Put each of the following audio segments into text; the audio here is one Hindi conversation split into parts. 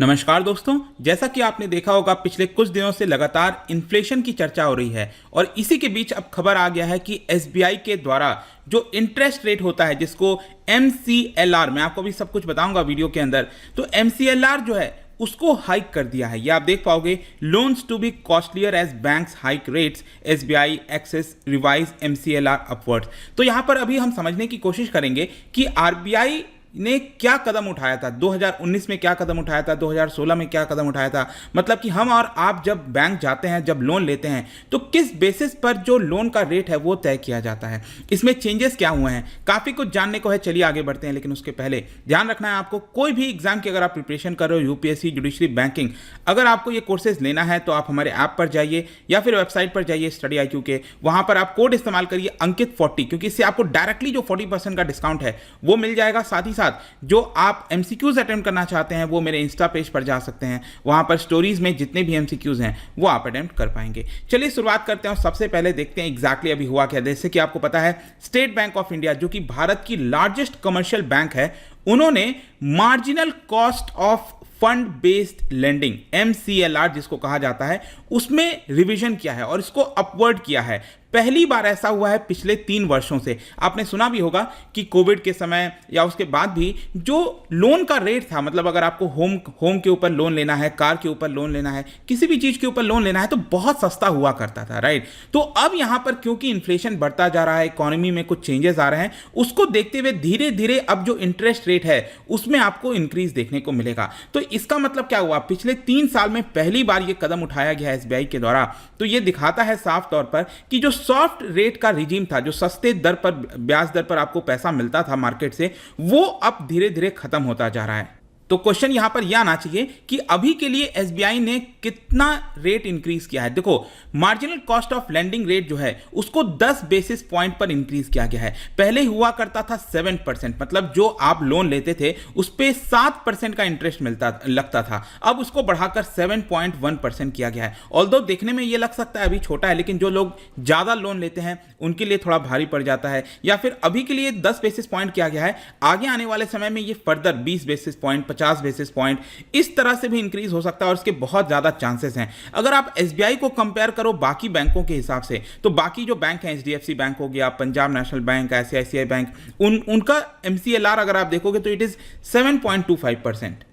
नमस्कार दोस्तों, जैसा कि आपने देखा होगा पिछले कुछ दिनों से लगातार इन्फ्लेशन की चर्चा हो रही है और इसी के बीच अब खबर आ गया है कि एसबीआई के द्वारा जो इंटरेस्ट रेट होता है जिसको एमसीएलआर, मैं आपको भी सब कुछ बताऊंगा वीडियो के अंदर, तो एमसीएलआर जो है उसको हाइक कर दिया है। ये आप देख पाओगे, loans to be costlier as banks hike rates, SBI access revise MCLR upwards. तो यहां पर अभी हम समझने की कोशिश करेंगे कि आरबीआई ने क्या कदम उठाया था, 2019 में क्या कदम उठाया था, 2016 में क्या कदम उठाया था। मतलब कि हम और आप जब बैंक जाते हैं, जब लोन लेते हैं, तो किस बेसिस पर जो लोन का रेट है वो तय किया जाता है, इसमें चेंजेस क्या हुए हैं, काफ़ी कुछ जानने को है। चलिए आगे बढ़ते हैं, लेकिन उसके पहले ध्यान रखना है आपको, कोई भी एग्जाम की अगर आप प्रिपरेशन कर रहे हो, यूपीएससी, जुडिशरी, बैंकिंग, अगर आपको ये कोर्सेज लेना है तो आप हमारे ऐप पर जाइए या फिर वेबसाइट पर जाइए स्टडी IQ के, वहां पर आप कोड इस्तेमाल करिए अंकित40, क्योंकि इससे आपको डायरेक्टली जो 40% का डिस्काउंट है वो मिल जाएगा। साथ ही जो आप एमसीक्यूज अटेम्प्ट करना चाहते हैं वो मेरे इंस्टा पेज पर जा सकते हैं, वहां पर स्टोरीज में जितने भी एमसीक्यूज हैं वो आप अटेम्प्ट कर पाएंगे। चलिए शुरुआत करते हैं और सबसे पहले देखते हैं एग्जैक्टली अभी हुआ क्या। जैसे कि आपको पता है, स्टेट बैंक ऑफ इंडिया जो कि भारत की लार्जेस्ट कमर्शियल बैंक है, उन्होंने marginal cost of fund based lending MCLR जिसको कहा जाता है उसमें रिवीजन किया है और इसको अपवर्ड किया है। पहली बार ऐसा हुआ है पिछले 3 वर्षों से। आपने सुना भी होगा कि कोविड के समय या उसके बाद भी जो लोन का रेट था, मतलब अगर आपको होम के ऊपर लोन लेना है, कार के ऊपर लोन लेना है, किसी भी चीज के ऊपर लोन लेना है तो बहुत सस्ता हुआ करता था, राइट। तो अब यहां पर क्योंकि इन्फ्लेशन बढ़ता जा रहा है, इकोनॉमी में कुछ चेंजेस आ रहे हैं, उसको देखते हुए धीरे धीरे अब जो इंटरेस्ट रेट है उसमें आपको इंक्रीज देखने को मिलेगा। तो इसका मतलब क्या हुआ, पिछले 3 साल में पहली बार यह कदम उठाया गया एसबीआई के द्वारा। तो यह दिखाता है साफ तौर पर कि जो सॉफ्ट रेट का रिजीम था, जो सस्ते दर पर, ब्याज दर पर आपको पैसा मिलता था मार्केट से, वो अब धीरे धीरे खत्म होता जा रहा है। तो क्वेश्चन यहां पर यह आना चाहिए कि अभी के लिए एसबीआई ने कितना रेट इंक्रीज किया है। देखो, marginal cost of lending rate जो है उसको 10 बेसिस पॉइंट पर इंक्रीज किया गया है। पहले हुआ करता था 7%, मतलब जो आप लोन लेते थे उस पर 7% का इंटरेस्ट लगता था, अब उसको बढ़ाकर 7.1% किया गया है। ऑल्दो देखने में यह लग सकता है अभी छोटा है, लेकिन जो लोग ज्यादा लोन लेते हैं उनके लिए थोड़ा भारी पड़ जाता है। या फिर अभी के लिए 10 बेसिस पॉइंट किया गया है, आगे आने वाले समय में ये further 20 basis point, 50 basis point, इस तरह से भी इंक्रीज हो सकता है और इसके बहुत ज्यादा चांसेस हैं। अगर आप एसबीआई को कंपेयर करो बाकी बैंकों के हिसाब से, तो बाकी जो बैंक हैं, एचडीएफसी बैंक हो गया, Punjab national bank, ICICI bank, उनका एमसीएलआर अगर आप देखोगे तो इट इज 7.25%।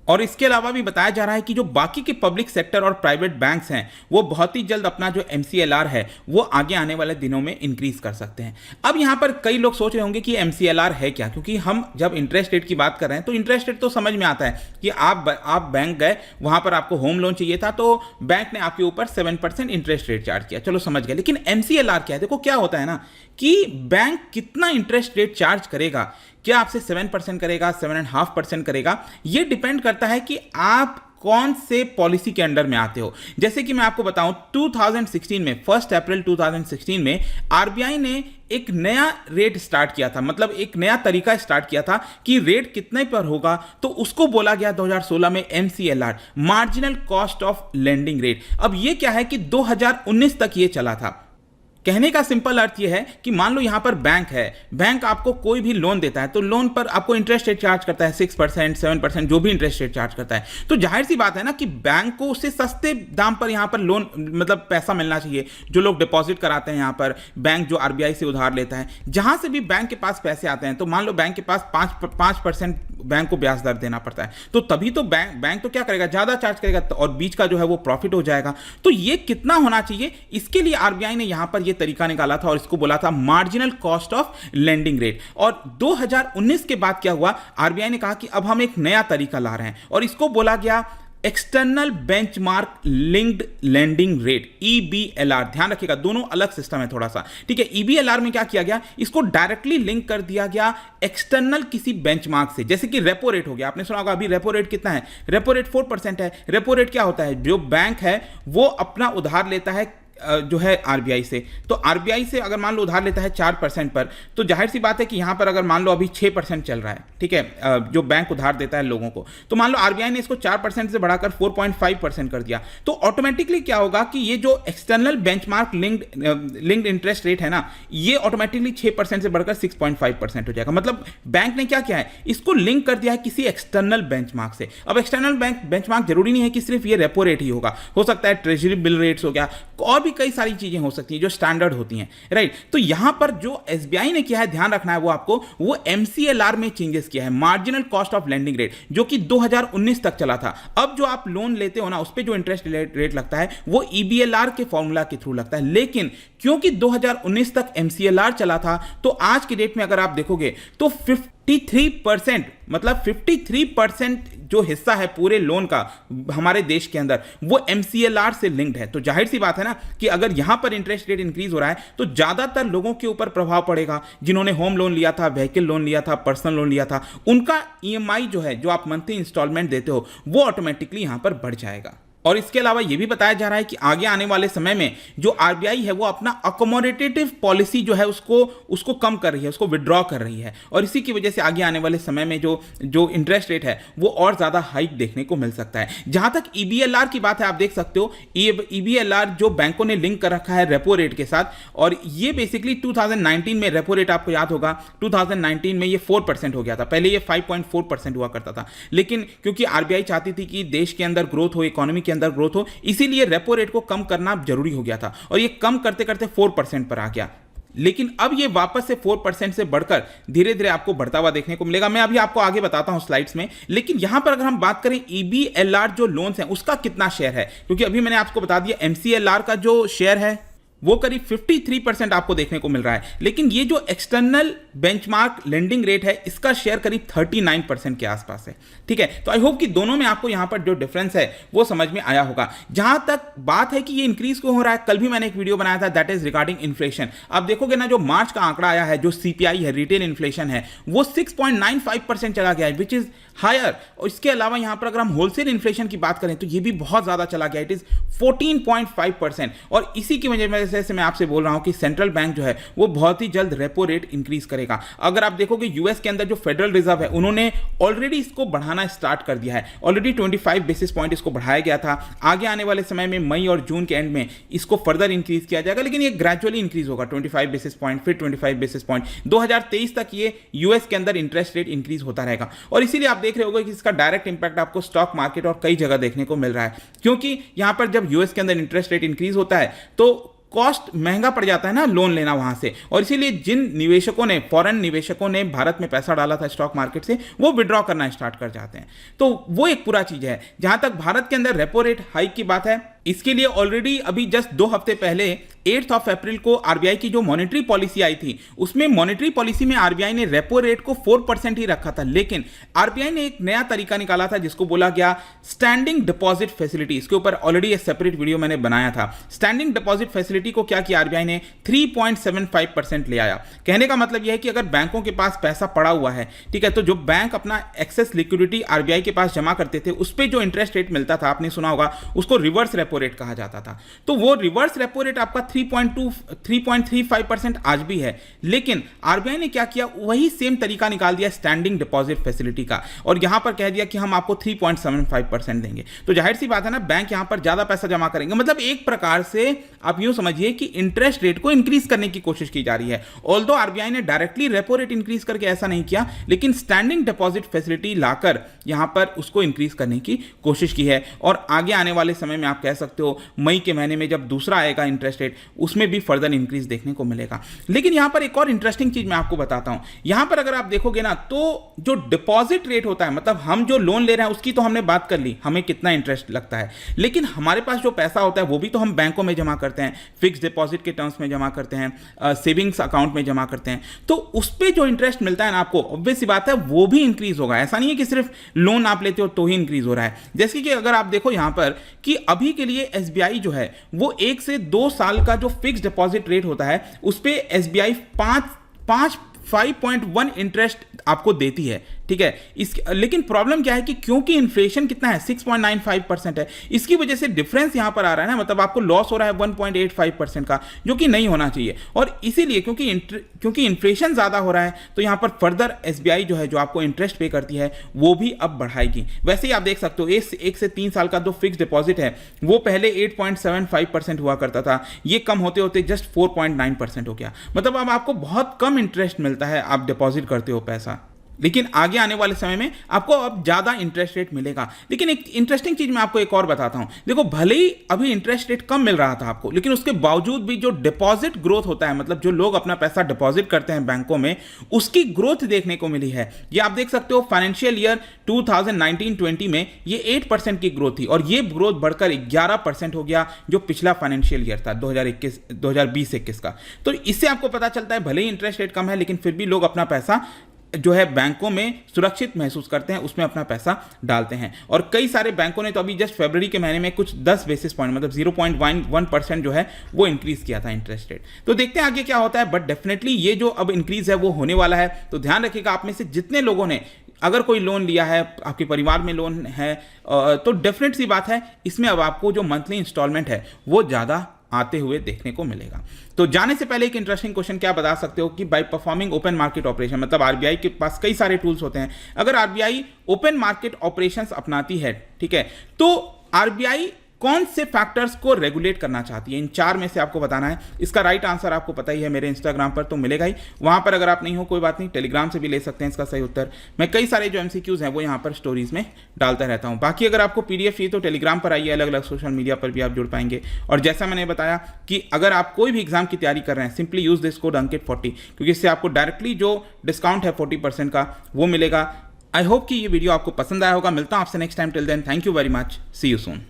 और इसके अलावा भी बताया जा रहा है कि जो बाकी के पब्लिक सेक्टर और प्राइवेट बैंक्स हैं वो बहुत ही जल्द अपना जो एमसीएलआर है वो आगे आने वाले दिनों में इंक्रीज कर सकते हैं। अब यहां पर कई लोग सोच रहे होंगे कि एमसीएलआर है क्या, क्योंकि हम जब इंटरेस्ट रेट की बात कर रहे हैं तो इंटरेस्ट रेट तो समझ में आता है कि आप बैंक गए, वहां पर आपको होम लोन चाहिए था तो बैंक ने आपके ऊपर 7% इंटरेस्ट रेट चार्ज किया, चलो समझ गए। लेकिन एमसीएलआर क्या है? देखो क्या होता है ना कि बैंक कितना इंटरेस्ट रेट चार्ज करेगा, क्या आपसे 7% करेगा, 7.5% करेगा, यह डिपेंड करता है कि आप कौन से पॉलिसी के अंडर में आते हो। जैसे कि मैं आपको बताऊं, 2016 में 1 अप्रैल 2016 में आरबीआई ने एक नया रेट स्टार्ट किया था, मतलब एक नया तरीका स्टार्ट किया था कि रेट कितने पर होगा, तो उसको बोला गया 2016 में MCLR, marginal cost of lending rate. अब ये क्या है कि 2019 तक ये चला था। कहने का सिंपल अर्थ यह है कि मान लो यहां पर बैंक है, बैंक आपको कोई भी लोन देता है तो लोन पर आपको इंटरेस्ट रेट चार्ज करता है 6%, 7%, जो भी इंटरेस्ट रेट चार्ज करता है। तो जाहिर सी बात है ना कि बैंक को उससे सस्ते दाम पर यहां पर लोन, मतलब पैसा मिलना चाहिए। जो लोग डिपॉजिट कराते हैं यहां पर, बैंक जो आरबीआई से उधार लेता है, जहां से भी बैंक के पास पैसे आते हैं, तो मान लो बैंक के पास 5% बैंक को ब्याज दर देना पड़ता है, तो तभी तो बैंक तो क्या करेगा, ज्यादा चार्ज करेगा और बीच का जो है वो प्रॉफिट हो जाएगा। तो ये कितना होना चाहिए, इसके लिए आरबीआई ने यहां पर तरीका निकाला था और इसको बोला था marginal cost of lending rate. और 2019 के बाद क्या हुआ, आरबीआई ने कहा कि अब हम एक नया तरीका ला रहे हैं और इसको बोला गया external benchmark linked lending rate, EBLR. ध्यान रखिएगा, दोनों अलग सिस्टम है थोड़ा सा, ठीक है। ईबीएलआर में क्या किया गया, इसको डायरेक्टली लिंक कर दिया गया एक्सटर्नल किसी बेंचमार्क से। जैसे कि रेपो रेट हो गया, आपने सुना होगा अभी रेपो रेट कितना है, रेपो रेट 4% है। रेपो रेट क्या होता है, जो बैंक है वो अपना उधार लेता है जो है आरबीआई से, तो आरबीआई से अगर मान लो उधार लेता है 4% पर, तो जाहिर सी बात है कि यहाँ पर अगर मान लो अभी 6% चल रहा है, ठीक है, जो बैंक उधार देता है लोगों को, तो मान लो आरबीआई ने इसको 4% से बढ़ाकर 4.5% कर दिया, तो ऑटोमेटिकली क्या होगा कि ये जो external benchmark linked interest rate है ना, ये ऑटोमेटिकली 6% से बढ़कर 6.5% हो जाएगा। मतलब बैंक ने क्या किया है, इसको लिंक कर दिया है किसी एक्सटर्नल बेंचमार्क से। अब एक्सटर्नल बेंचमार्क जरूरी नहीं है कि सिर्फ ये रेपो रेट ही होगा, हो सकता है ट्रेजरी बिल रेट्स हो गया, और भी कई सारी चीजें हो सकती हैं जो स्टैंडर्ड होती हैं, राइट। तो यहां पर जो एसबीआई ने किया है, ध्यान रखना है वो आपको, वो एमसीएलआर में चेंजेस किया है, marginal cost of lending rate, जो कि 2019 तक चला था। अब जो आप लोन लेते हो ना, उस पे जो इंटरेस्ट रेट लगता है वो ईबीएलआर के फॉर्मूला के थ्रू लगता है, लेकिन क्योंकि 2019 तक एमसीएलआर चला था, तो आज की डेट में अगर आप देखोगे तो 53%, मतलब 53% जो हिस्सा है पूरे लोन का हमारे देश के अंदर, वो एमसीएलआर से लिंक्ड है। तो जाहिर सी बात है ना कि अगर यहां पर इंटरेस्ट रेट इंक्रीज हो रहा है तो ज्यादातर लोगों के ऊपर प्रभाव पड़ेगा, जिन्होंने होम लोन लिया था, व्हीकल लोन लिया था, पर्सनल लोन लिया था, उनका ईएमआई जो है, जो आप मंथली इंस्टॉलमेंट देते हो, वो ऑटोमेटिकली यहां पर बढ़ जाएगा। और इसके अलावा यह भी बताया जा रहा है कि आगे आने वाले समय में जो आरबीआई है वो अपना अकोमोडेटिव पॉलिसी जो है उसको कम कर रही है, उसको विड्रॉ कर रही है, और इसी की वजह से आगे आने वाले समय में जो इंटरेस्ट रेट है वो और ज्यादा हाइक देखने को मिल सकता है। जहां तक ईबीएलआर की बात है, आप देख सकते हो ईबीएलआर जो बैंकों ने लिंक कर रखा है रेपो रेट के साथ, और ये बेसिकली 2019 में रेपो रेट आपको याद होगा 2019 में ये 4% हो गया था, पहले ये 5.4% हुआ करता था, लेकिन क्योंकि आरबीआई चाहती थी कि देश के अंदर ग्रोथ हो, इकोनॉमी के अंदर ग्रोथ हो, इसीलिए रेपो रेट को कम करना जरूरी हो गया था, और ये कम करते करते 4% पर आ गया। लेकिन अब ये वापस से 4% से बढ़कर धीरे धीरे आपको बढ़ता हुआ देखने को मिलेगा। मैं अभी आपको आगे बताता हूं स्लाइड्स में, लेकिन यहां पर अगर हम बात करें ईबीएलआर जो लोन्स हैं उसका कितना शेयर है, क्योंकि अभी मैंने आपको बता दिया एमसीएलआर का जो शेयर है वो करीब 53% आपको देखने को मिल रहा है, लेकिन ये जो एक्सटर्नल बेंचमार्क लेंडिंग रेट है इसका शेयर करीब 39% के आसपास है, ठीक है। तो आई होप कि दोनों में आपको यहां पर जो डिफरेंस है वो समझ में आया होगा। जहां तक बात है कि ये इंक्रीज क्यों हो रहा है, कल भी मैंने एक वीडियो बनाया था, दैट इज रिगार्डिंग इन्फ्लेशन। आप देखोगे ना, जो मार्च का आंकड़ा आया है, जो सीपीआई है, रिटेल इन्फ्लेशन है, वो 6.95% चला गया है, विच इज हायर। और इसके अलावा यहां पर अगर हम होलसेल इन्फ्लेशन की बात करें तो ये भी बहुत ज्यादा चला गया, इट इज 14.5%। और इसी की वजह से मैं आपसे बोल रहा हूं कि सेंट्रल बैंक जो है वो बहुत ही जल्द रेपो रेट इंक्रीज करेगा। अगर आप देखोगे यूएस के अंदर जो फेडरल रिजर्व है उन्होंने ऑलरेडी इसको बढ़ाना स्टार्ट कर दिया है, ऑलरेडी 25 बेसिस पॉइंट इसको बढ़ाया गया था। आगे आने वाले समय में मई और जून के एंड में इसको फर्दर इंक्रीज किया जाएगा, लेकिन ये ग्रेजुअली इंक्रीज होगा, 25 बेसिस पॉइंट, फिर 25 बेसिस पॉइंट। 2023 तक ये यूएस के अंदर इंटरेस्ट रेट इंक्रीज होता रहेगा, और इसीलिए आप देख रहे होगे कि इसका डायरेक्ट इंपैक्ट आपको स्टॉक मार्केट और कई जगह देखने को मिल रहा है, क्योंकि यहां पर जब यूएस के अंदर इंटरेस्ट रेट इंक्रीज होता है तो कॉस्ट महंगा पड़ जाता है ना लोन लेना वहां से, और इसीलिए जिन निवेशकों ने, फॉरेन निवेशकों ने भारत में पैसा डाला था स्टॉक मार्केट से, वो विड्रॉ करना स्टार्ट कर जाते हैं। तो वो एक पूरा चीज है। जहां तक भारत के अंदर रेपो रेट हाइक की बात है, इसके लिए ऑलरेडी अभी जस्ट 2 हफ्ते पहले 8 अप्रैल को आरबीआई की जो मॉनेटरी पॉलिसी आई थी, उसमें मॉनेटरी पॉलिसी में आरबीआई ने रेपो रेट को 4% ही रखा था, लेकिन आरबीआई ने एक नया तरीका निकाला था जिसको बोला गया स्टैंडिंग डिपॉजिट फैसिलिटी। इसके ऊपर ऑलरेडी एक सेपरेट वीडियो मैंने बनाया था। स्टैंडिंग डिपॉजिट फैसिलिटी को क्या किया आरबीआई ने, 3.75% ले आया। कहने का मतलब यह है कि अगर बैंकों के पास पैसा पड़ा हुआ है, ठीक है, तो जो बैंक अपना एक्सेस लिक्विडिटी आरबीआई के पास जमा करते थे, उस पर जो इंटरेस्ट रेट मिलता था, आपने सुना होगा, उसको रिवर्स रेपो रेट कहा जाता था। तो वो रिवर्स रेपो रेट आपका 3.35% आज भी है, लेकिन आरबीआई ने क्या किया, वही सेम तरीका निकाल दिया स्टैंडिंग डिपॉजिट फैसिलिटी का, और यहां पर कह दिया कि हम आपको 3.75% देंगे। तो जाहिर सी बात है ना, बैंक यहां पर ज्यादा पैसा जमा करेंगे। मतलब एक प्रकार से आप यूं समझिए कि इंटरेस्ट रेट को इंक्रीज करने की कोशिश की जा रही है। ऑल्दो आरबीआई ने डायरेक्टली रेपो रेट इंक्रीज करके ऐसा नहीं किया, लेकिन स्टैंडिंग डिपॉजिट फैसिलिटी लाकर यहां पर उसको इंक्रीज करने की कोशिश की है। और आगे आने वाले समय में आप कह सकते हो मई के महीने में जब दूसरा आएगा इंटरेस्ट रेट, उसमें भी फर्दर इंक्रीज देखने को मिलेगा। लेकिन यहां पर एक और इंटरेस्टिंग चीज मैं आपको बताता हूं। यहां पर अगर आप देखोगे ना, तो जो डिपॉजिट रेट होता है, मतलब हम जो लोन ले रहे हैं उसकी तो हमने बात कर ली, हमें कितना इंटरेस्ट लगता है, लेकिन हमारे पास जो पैसा होता है वो भी तो हम बैंकों में जमा करते हैं, फिक्स डिपॉजिट के टर्म्स में जमा करते हैं, सेविंग्स अकाउंट में जमा करते हैं। तो उस पर जो इंटरेस्ट मिलता है ना आपको, ऑब्वियस सी बात है वो भी इंक्रीज होगा। ऐसा नहीं है कि सिर्फ लोन आप लेते हो तो ही इंक्रीज हो रहा है। जैसे कि अगर आप देखो यहां पर कि अभी के लिए एसबीआई जो है वो 1 से 2 साल का जो फिक्स डिपॉजिट रेट होता है उस पे एसबीआई 5.1 इंटरेस्ट आपको देती है, ठीक है। लेकिन प्रॉब्लम क्या है कि क्योंकि इन्फ्लेशन कितना है 6.95% है, इसकी वजह से डिफरेंस यहां पर आ रहा है ना, मतलब आपको लॉस हो रहा है 1.85% का, जो कि नहीं होना चाहिए। और इसीलिए क्योंकि इन्फ्लेशन ज्यादा हो रहा है तो यहां पर फर्दर एसबीआई जो है, जो आपको इंटरेस्ट पे करती है, वो भी अब बढ़ाएगी। वैसे ही आप देख सकते हो 1 से 3 साल का जो फिक्स डिपॉजिट है वो पहले 8.75% हुआ करता था, ये कम होते होते जस्ट 4.9% हो गया। मतलब अब आपको बहुत कम इंटरेस्ट मिलता है, आप डिपॉजिट करते हो पैसा, लेकिन आगे आने वाले समय में आपको अब ज़्यादा इंटरेस्ट रेट मिलेगा। लेकिन एक इंटरेस्टिंग चीज़ मैं आपको एक और बताता हूं, देखो भले ही अभी इंटरेस्ट रेट कम मिल रहा था आपको, लेकिन उसके बावजूद भी जो डिपॉजिट ग्रोथ होता है, मतलब जो लोग अपना पैसा डिपॉजिट करते हैं बैंकों में, उसकी ग्रोथ देखने को मिली है। ये आप देख सकते हो फाइनेंशियल ईयर 2019-20 में ये 8% की ग्रोथ थी, और ये ग्रोथ बढ़कर 11% हो गया जो पिछला फाइनेंशियल ईयर था 2020-21 का। तो इससे आपको पता चलता है भले ही इंटरेस्ट रेट कम है, लेकिन फिर भी लोग अपना पैसा जो है बैंकों में सुरक्षित महसूस करते हैं, उसमें अपना पैसा डालते हैं। और कई सारे बैंकों ने तो अभी जस्ट फरवरी के महीने में कुछ 10 बेसिस पॉइंट, मतलब 0.11% जो है वो इंक्रीज किया था इंटरेस्ट रेट। तो देखते हैं आगे क्या होता है, बट डेफिनेटली ये जो अब इंक्रीज है वो होने वाला है। तो ध्यान रखिएगा, आप में से जितने लोगों ने अगर कोई लोन लिया है, आपके परिवार में लोन है, तो डेफिनेट सी बात है इसमें अब आपको जो मंथली इंस्टॉलमेंट है वो ज़्यादा आते हुए देखने को मिलेगा। तो जाने से पहले एक इंटरेस्टिंग क्वेश्चन क्या बता सकते हो कि by performing open market operation, मतलब आरबीआई के पास कई सारे टूल्स होते हैं, अगर आरबीआई ओपन मार्केट ऑपरेशंस अपनाती है, ठीक है, तो आरबीआई कौन से फैक्टर्स को रेगुलेट करना चाहती है, इन 4 में से आपको बताना है। इसका राइट आंसर आपको पता ही है, मेरे इंस्टाग्राम पर तो मिलेगा ही, वहां पर अगर आप नहीं हो कोई बात नहीं, टेलीग्राम से भी ले सकते हैं इसका सही उत्तर। मैं कई सारे जो एमसीक्यूज हैं वो यहाँ पर स्टोरीज में डालता रहता हूँ। बाकी अगर आपको पीडीएफ चाहिए तो टेलीग्राम पर आइए, अलग अलग सोशल मीडिया पर भी आप जुड़ पाएंगे। और जैसा मैंने बताया कि अगर आप कोई भी एग्जाम की तैयारी कर रहे हैं, सिंपली यूज दिस कोड अंकित40, क्योंकि इससे आपको डायरेक्टली जो डिस्काउंट है 40% का वो मिलेगा। आई होप कि ये वीडियो आपको पसंद आया होगा। मिलता हूं आपसे next time, till then thank you very much, see you soon.